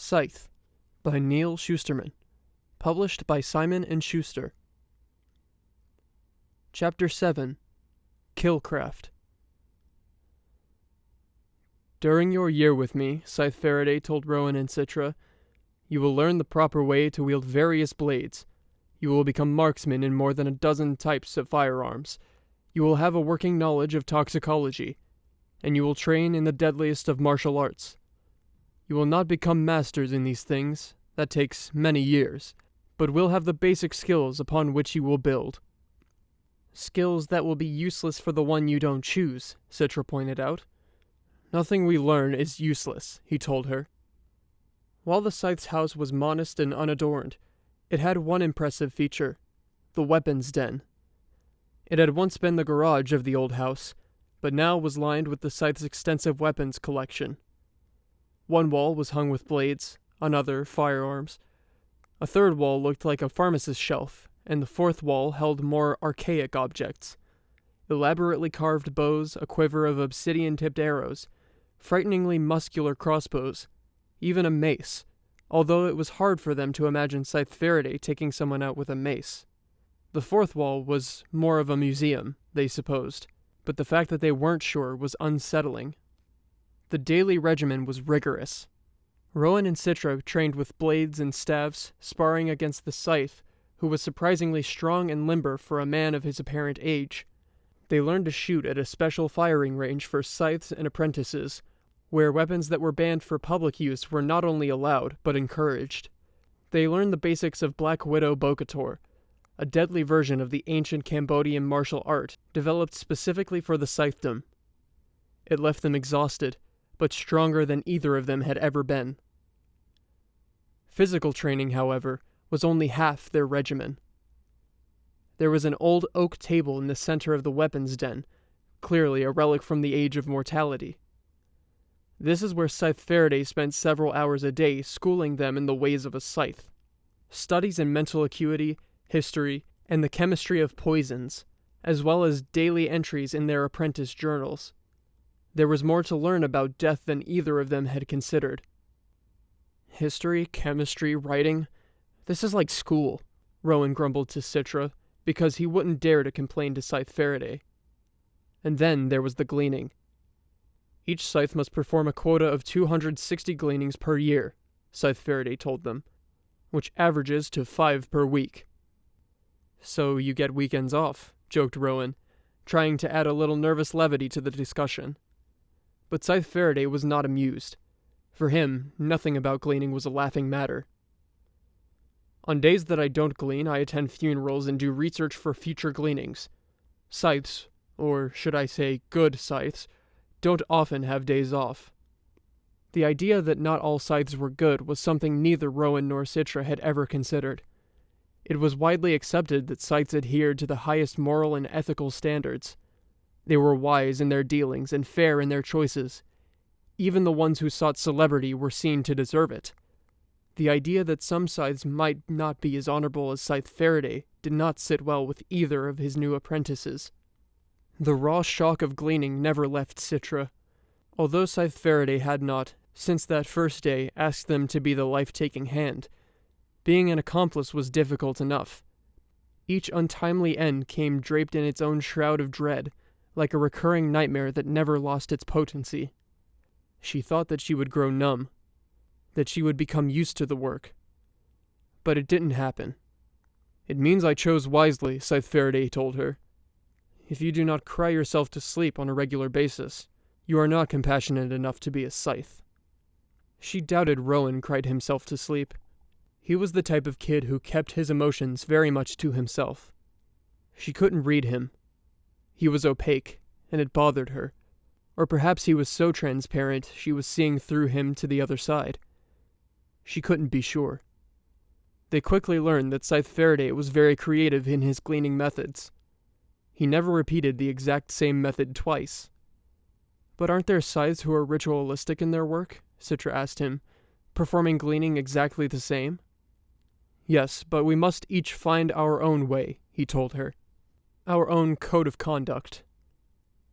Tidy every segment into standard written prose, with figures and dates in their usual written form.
Scythe by Neal Shusterman. Published by Simon and Schuster. Chapter 7. Killcraft. During your year with me, Scythe Faraday told Rowan and Citra, you will learn the proper way to wield various blades. You will become marksmen in more than a dozen types of firearms. You will have a working knowledge of toxicology, and you will train in the deadliest of martial arts. You will not become masters in these things, that takes many years, but will have the basic skills upon which you will build. Skills that will be useless for the one you don't choose, Citra pointed out. Nothing we learn is useless, he told her. While the Scythe's house was modest and unadorned, it had one impressive feature, the weapons den. It had once been the garage of the old house, but now was lined with the Scythe's extensive weapons collection. One wall was hung with blades, another firearms. A third wall looked like a pharmacist's shelf, and the fourth wall held more archaic objects. Elaborately carved bows, a quiver of obsidian-tipped arrows, frighteningly muscular crossbows, even a mace, although it was hard for them to imagine Scythe Faraday taking someone out with a mace. The fourth wall was more of a museum, they supposed, but the fact that they weren't sure was unsettling. The daily regimen was rigorous. Rowan and Citra trained with blades and staves, sparring against the Scythe, who was surprisingly strong and limber for a man of his apparent age. They learned to shoot at a special firing range for scythes and apprentices, where weapons that were banned for public use were not only allowed, but encouraged. They learned the basics of Black Widow Bokator, a deadly version of the ancient Cambodian martial art developed specifically for the Scythedom. It left them exhausted, but stronger than either of them had ever been. Physical training, however, was only half their regimen. There was an old oak table in the center of the weapons den, clearly a relic from the age of mortality. This is where Scythe Faraday spent several hours a day schooling them in the ways of a scythe. Studies in mental acuity, history, and the chemistry of poisons, as well as daily entries in their apprentice journals. There was more to learn about death than either of them had considered. History, chemistry, writing. This is like school, Rowan grumbled to Citra, because he wouldn't dare to complain to Scythe Faraday. And then there was the gleaning. Each scythe must perform a quota of 260 gleanings per year, Scythe Faraday told them, which averages to 5 per week. So you get weekends off, joked Rowan, trying to add a little nervous levity to the discussion. But Scythe Faraday was not amused. For him, nothing about gleaning was a laughing matter. On days that I don't glean, I attend funerals and do research for future gleanings. Scythes, or should I say good scythes, don't often have days off. The idea that not all scythes were good was something neither Rowan nor Citra had ever considered. It was widely accepted that scythes adhered to the highest moral and ethical standards. They were wise in their dealings and fair in their choices. Even the ones who sought celebrity were seen to deserve it. The idea that some scythes might not be as honorable as Scythe Faraday did not sit well with either of his new apprentices. The raw shock of gleaning never left Citra. Although Scythe Faraday had not, since that first day, asked them to be the life-taking hand, being an accomplice was difficult enough. Each untimely end came draped in its own shroud of dread, like a recurring nightmare that never lost its potency. She thought that she would grow numb, that she would become used to the work. But it didn't happen. It means I chose wisely, Scythe Faraday told her. If you do not cry yourself to sleep on a regular basis, you are not compassionate enough to be a scythe. She doubted Rowan cried himself to sleep. He was the type of kid who kept his emotions very much to himself. She couldn't read him. He was opaque, and it bothered her. Or perhaps he was so transparent she was seeing through him to the other side. She couldn't be sure. They quickly learned that Scythe Faraday was very creative in his gleaning methods. He never repeated the exact same method twice. But aren't there scythes who are ritualistic in their work? Citra asked him, performing gleaning exactly the same. Yes, but we must each find our own way, he told her. Our own code of conduct.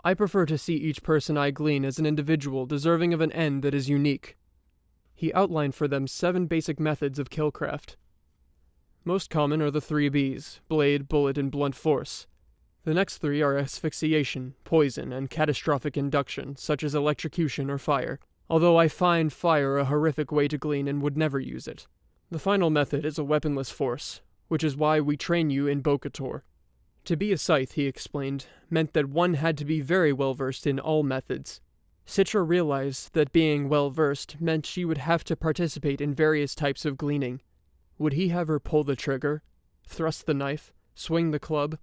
I prefer to see each person I glean as an individual deserving of an end that is unique. He outlined for them 7 basic methods of Killcraft. Most common are the 3 Bs: blade, bullet, and blunt force. The next 3 are asphyxiation, poison, and catastrophic induction, such as electrocution or fire, although I find fire a horrific way to glean and would never use it. The final method is a weaponless force, which is why we train you in Bokator. To be a Scythe, he explained, meant that one had to be very well versed in all methods. Citra realized that being well versed meant she would have to participate in various types of gleaning. Would he have her pull the trigger, thrust the knife, swing the club?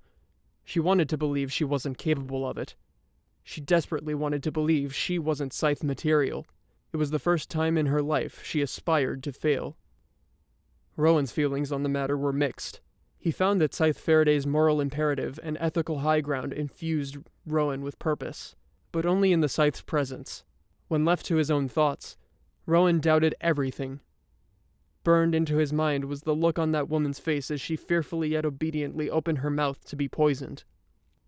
She wanted to believe she wasn't capable of it. She desperately wanted to believe she wasn't Scythe material. It was the first time in her life she aspired to fail. Rowan's feelings on the matter were mixed. He found that Scythe Faraday's moral imperative and ethical high ground infused Rowan with purpose, but only in the Scythe's presence. When left to his own thoughts, Rowan doubted everything. Burned into his mind was the look on that woman's face as she fearfully yet obediently opened her mouth to be poisoned.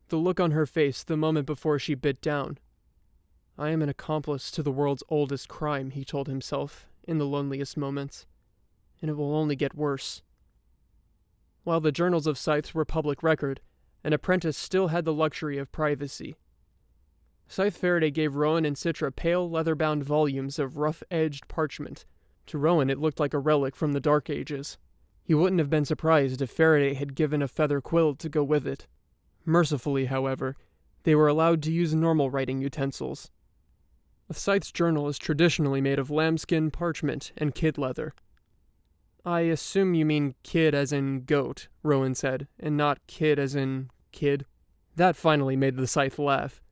The look on her face the moment before she bit down. I am an accomplice to the world's oldest crime, he told himself, in the loneliest moments, and it will only get worse. While the journals of Scythes were public record, an apprentice still had the luxury of privacy. Scythe Faraday gave Rowan and Citra pale, leather-bound volumes of rough-edged parchment. To Rowan it looked like a relic from the Dark Ages. He wouldn't have been surprised if Faraday had given a feather quill to go with it. Mercifully, however, they were allowed to use normal writing utensils. A Scythe's journal is traditionally made of lambskin, parchment, and kid leather. I assume you mean kid as in goat, Rowan said, and not kid as in kid. That finally made the Scythe laugh.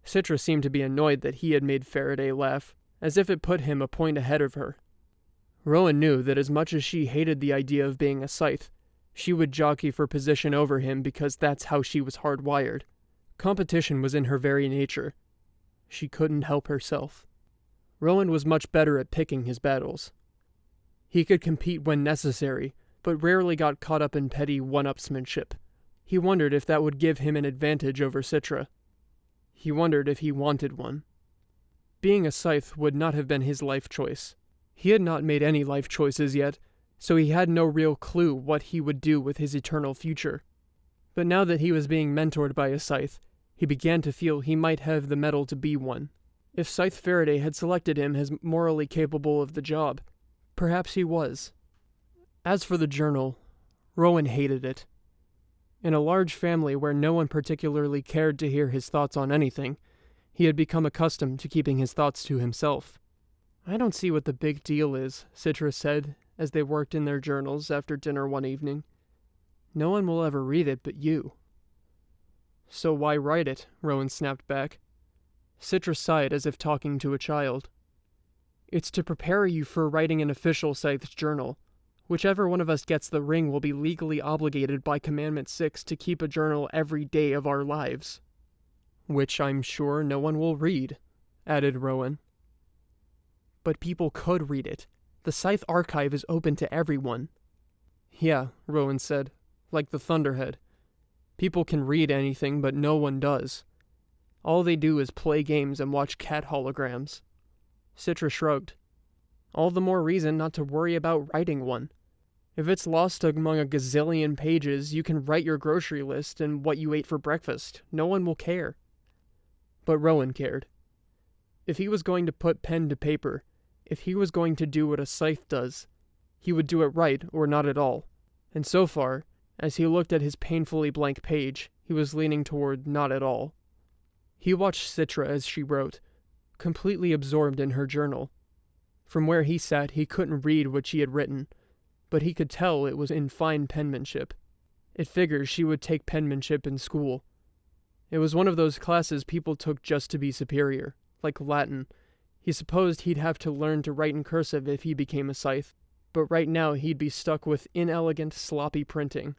Citra seemed to be annoyed that he had made Faraday laugh, as if it put him a point ahead of her. Rowan knew that as much as she hated the idea of being a Scythe, she would jockey for position over him because that's how she was hardwired. Competition was in her very nature. She couldn't help herself. Rowan was much better at picking his battles. He could compete when necessary, but rarely got caught up in petty one-upsmanship. He wondered if that would give him an advantage over Citra. He wondered if he wanted one. Being a Scythe would not have been his life choice. He had not made any life choices yet, so he had no real clue what he would do with his eternal future. But now that he was being mentored by a Scythe, he began to feel he might have the mettle to be one. If Scythe Faraday had selected him as morally capable of the job, perhaps he was. As for the journal, Rowan hated it. In a large family where no one particularly cared to hear his thoughts on anything, he had become accustomed to keeping his thoughts to himself. I don't see what the big deal is, Citra said, as they worked in their journals after dinner one evening. No one will ever read it but you. So why write it? Rowan snapped back. Citra sighed as if talking to a child. It's to prepare you for writing an official Scythe's journal. Whichever one of us gets the ring will be legally obligated by Commandment 6 to keep a journal every day of our lives. Which I'm sure no one will read, added Rowan. But people could read it. The Scythe archive is open to everyone. Yeah, Rowan said, like the Thunderhead. People can read anything, but no one does. All they do is play games and watch cat holograms. Citra shrugged. All the more reason not to worry about writing one. If it's lost among a gazillion pages, you can write your grocery list and what you ate for breakfast. No one will care. But Rowan cared. If he was going to put pen to paper, if he was going to do what a Scythe does, he would do it right or not at all. And so far, as he looked at his painfully blank page, he was leaning toward not at all. He watched Citra as she wrote, completely absorbed in her journal. From where he sat, he couldn't read what she had written, but he could tell it was in fine penmanship. It figures she would take penmanship in school. It was one of those classes people took just to be superior, like Latin. He supposed he'd have to learn to write in cursive if he became a Scythe, but right now he'd be stuck with inelegant, sloppy printing.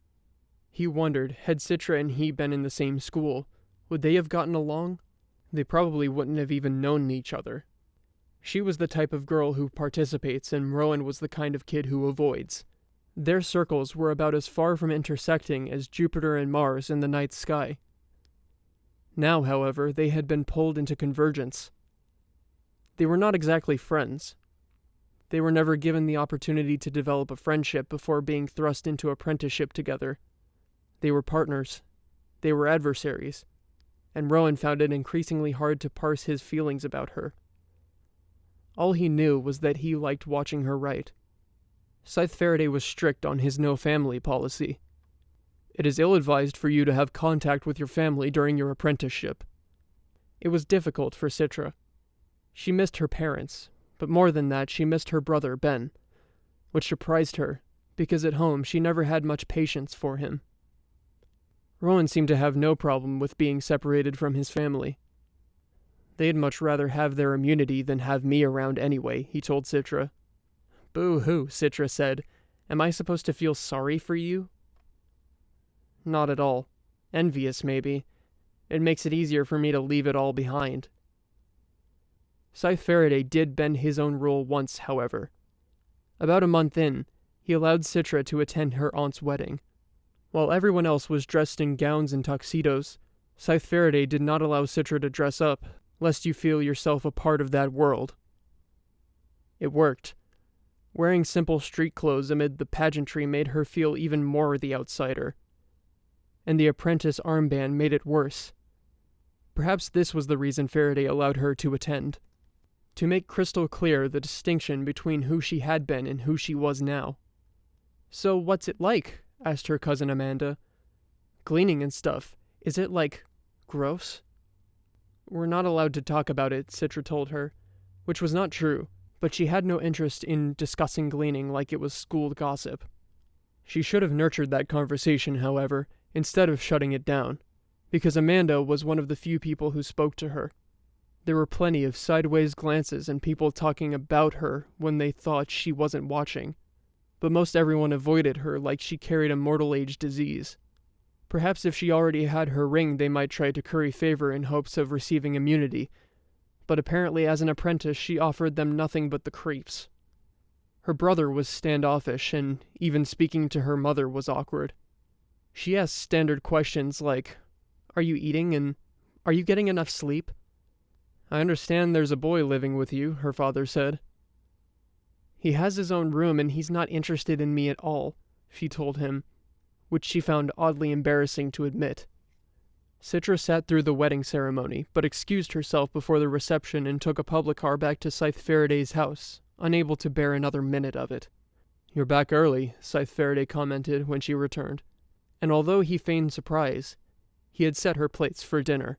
He wondered, had Citra and he been in the same school, would they have gotten along? They probably wouldn't have even known each other. She was the type of girl who participates, and Rowan was the kind of kid who avoids. Their circles were about as far from intersecting as Jupiter and Mars in the night sky. Now, however, they had been pulled into convergence. They were not exactly friends, They were never given the opportunity to develop a friendship before being thrust into apprenticeship together. They were partners. They were adversaries. And Rowan found it increasingly hard to parse his feelings about her. All he knew was that he liked watching her write. Scythe Faraday was strict on his no-family policy. It is ill-advised for you to have contact with your family during your apprenticeship. It was difficult for Citra. She missed her parents, but more than that, she missed her brother, Ben, which surprised her, because at home she never had much patience for him. Rowan seemed to have no problem with being separated from his family. They'd much rather have their immunity than have me around anyway, he told Citra. Boo-hoo, Citra said. Am I supposed to feel sorry for you? Not at all. Envious, maybe. It makes it easier for me to leave it all behind. Scythe Faraday did bend his own rule once, however. About a month in, he allowed Citra to attend her aunt's wedding. While everyone else was dressed in gowns and tuxedos, Scythe Faraday did not allow Citra to dress up, lest you feel yourself a part of that world. It worked. Wearing simple street clothes amid the pageantry made her feel even more the outsider. And the apprentice armband made it worse. Perhaps this was the reason Faraday allowed her to attend. To make crystal clear the distinction between who she had been and who she was now. So what's it like? Asked her cousin Amanda. Gleaning and stuff. Is it, gross? We're not allowed to talk about it, Citra told her, which was not true, but she had no interest in discussing gleaning like it was school gossip. She should have nurtured that conversation, however, instead of shutting it down, because Amanda was one of the few people who spoke to her. There were plenty of sideways glances and people talking about her when they thought she wasn't watching, but most everyone avoided her like she carried a mortal age disease. Perhaps if she already had her ring they might try to curry favor in hopes of receiving immunity, but apparently as an apprentice she offered them nothing but the creeps. Her brother was standoffish, and even speaking to her mother was awkward. She asked standard questions like, "Are you eating?" and "Are you getting enough sleep?" "I understand there's a boy living with you," her father said. "He has his own room and he's not interested in me at all," she told him, which she found oddly embarrassing to admit. Citra sat through the wedding ceremony, but excused herself before the reception and took a public car back to Scythe Faraday's house, unable to bear another minute of it. "You're back early," Scythe Faraday commented when she returned, and although he feigned surprise, he had set her plates for dinner.